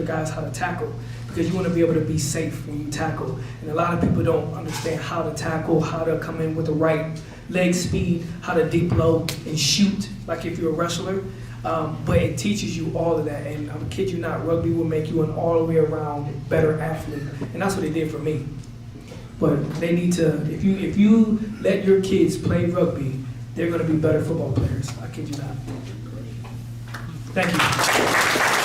F: guys how to tackle, because you want to be able to be safe when you tackle. And a lot of people don't understand how to tackle, how to come in with the right leg speed, how to deep low and shoot, like if you're a wrestler. But it teaches you all of that, and I kid you not, rugby will make you an all the way around better athlete, and that's what it did for me. But they need to, if you let your kids play rugby, they're going to be better football players. I kid you not. Thank you.